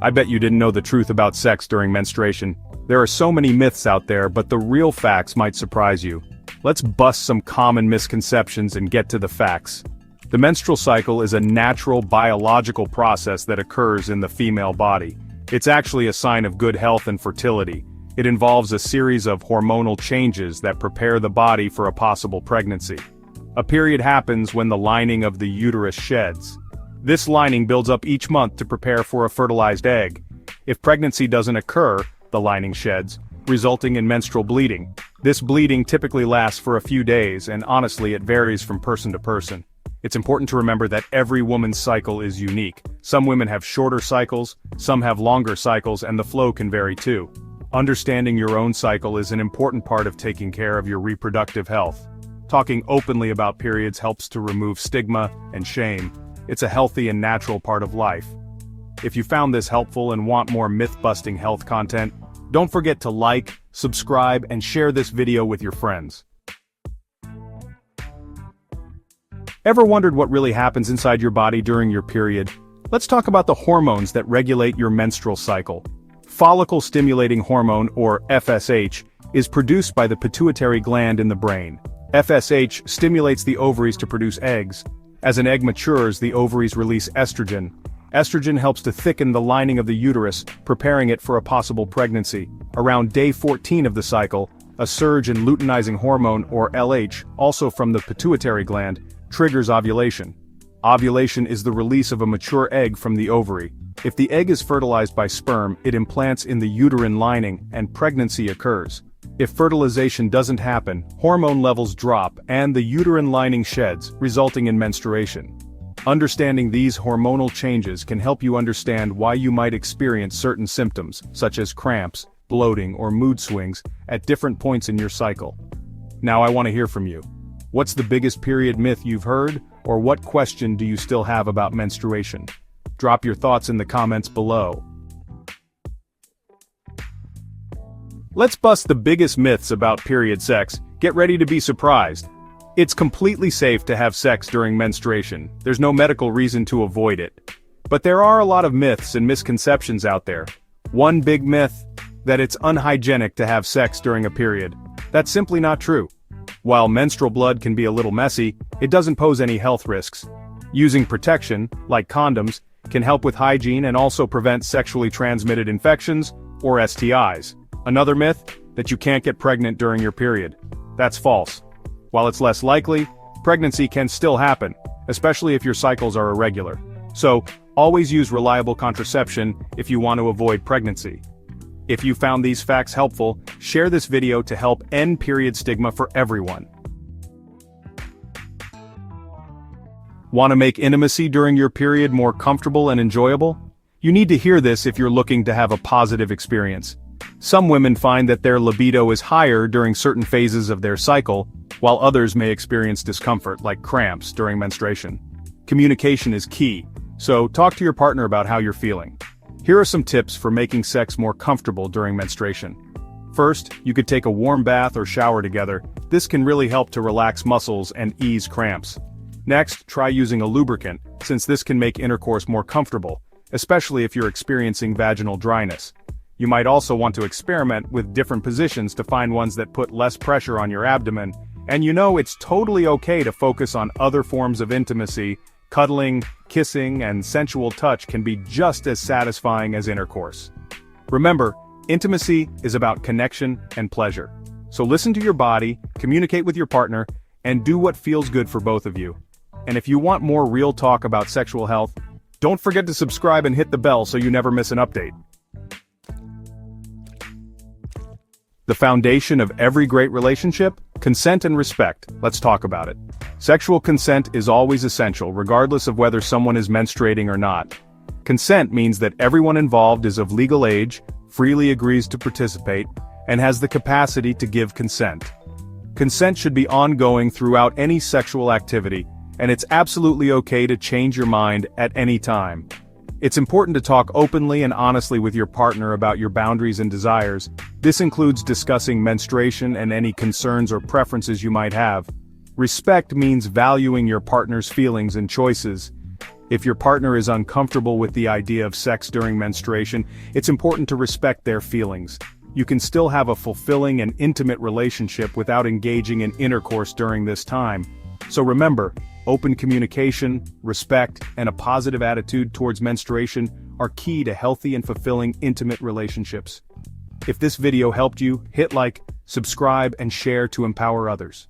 I bet you didn't know the truth about sex during menstruation. There are so many myths out there, but the real facts might surprise you. Let's bust some common misconceptions and get to the facts. The menstrual cycle is a natural biological process that occurs in the female body. It's actually a sign of good health and fertility. It involves a series of hormonal changes that prepare the body for a possible pregnancy. A period happens when the lining of the uterus sheds. This lining builds up each month to prepare for a fertilized egg. If pregnancy doesn't occur, the lining sheds, resulting in menstrual bleeding. This bleeding typically lasts for a few days, and honestly it varies from person to person. It's important to remember that every woman's cycle is unique. Some women have shorter cycles, some have longer cycles, and the flow can vary too. Understanding your own cycle is an important part of taking care of your reproductive health. Talking openly about periods helps to remove stigma and shame. It's a healthy and natural part of life. If you found this helpful and want more myth-busting health content, don't forget to like, subscribe, and share this video with your friends. Ever wondered what really happens inside your body during your period? Let's talk about the hormones that regulate your menstrual cycle. Follicle-stimulating hormone, or FSH, is produced by the pituitary gland in the brain. FSH stimulates the ovaries to produce eggs. As an egg matures, the ovaries release estrogen. Estrogen helps to thicken the lining of the uterus, preparing it for a possible pregnancy. Around day 14 of the cycle, a surge in luteinizing hormone, or LH, also from the pituitary gland, triggers ovulation. Ovulation is the release of a mature egg from the ovary. If the egg is fertilized by sperm, it implants in the uterine lining, and pregnancy occurs. If fertilization doesn't happen, hormone levels drop and the uterine lining sheds, resulting in menstruation. Understanding these hormonal changes can help you understand why you might experience certain symptoms, such as cramps, bloating, or mood swings, at different points in your cycle. Now I want to hear from you. What's the biggest period myth you've heard, or what question do you still have about menstruation? Drop your thoughts in the comments below. Let's bust the biggest myths about period sex. Get ready to be surprised. It's completely safe to have sex during menstruation. There's no medical reason to avoid it. But there are a lot of myths and misconceptions out there. One big myth, that it's unhygienic to have sex during a period. That's simply not true. While menstrual blood can be a little messy, it doesn't pose any health risks. Using protection, like condoms, can help with hygiene and also prevent sexually transmitted infections, or STIs. Another myth, that you can't get pregnant during your period. That's false. While it's less likely, pregnancy can still happen, especially if your cycles are irregular. So, always use reliable contraception if you want to avoid pregnancy. If you found these facts helpful, share this video to help end period stigma for everyone. Want to make intimacy during your period more comfortable and enjoyable? You need to hear this if you're looking to have a positive experience. Some women find that their libido is higher during certain phases of their cycle, while others may experience discomfort like cramps during menstruation. Communication is key, so talk to your partner about how you're feeling. Here are some tips for making sex more comfortable during menstruation. First, you could take a warm bath or shower together. This can really help to relax muscles and ease cramps. Next, try using a lubricant, since this can make intercourse more comfortable, especially if you're experiencing vaginal dryness. You might also want to experiment with different positions to find ones that put less pressure on your abdomen, and it's totally okay to focus on other forms of intimacy. Cuddling, kissing, and sensual touch can be just as satisfying as intercourse. Remember, intimacy is about connection and pleasure. So listen to your body, communicate with your partner, and do what feels good for both of you. And if you want more real talk about sexual health, don't forget to subscribe and hit the bell so you never miss an update. The foundation of every great relationship? Consent and respect. Let's talk about it. Sexual consent is always essential, regardless of whether someone is menstruating or not. Consent means that everyone involved is of legal age, freely agrees to participate, and has the capacity to give consent. Consent should be ongoing throughout any sexual activity, and it's absolutely okay to change your mind at any time. It's important to talk openly and honestly with your partner about your boundaries and desires. This includes discussing menstruation and any concerns or preferences you might have. Respect means valuing your partner's feelings and choices. If your partner is uncomfortable with the idea of sex during menstruation, it's important to respect their feelings. You can still have a fulfilling and intimate relationship without engaging in intercourse during this time. So remember, open communication, respect, and a positive attitude towards menstruation are key to healthy and fulfilling intimate relationships. If this video helped you, hit like, subscribe, and share to empower others.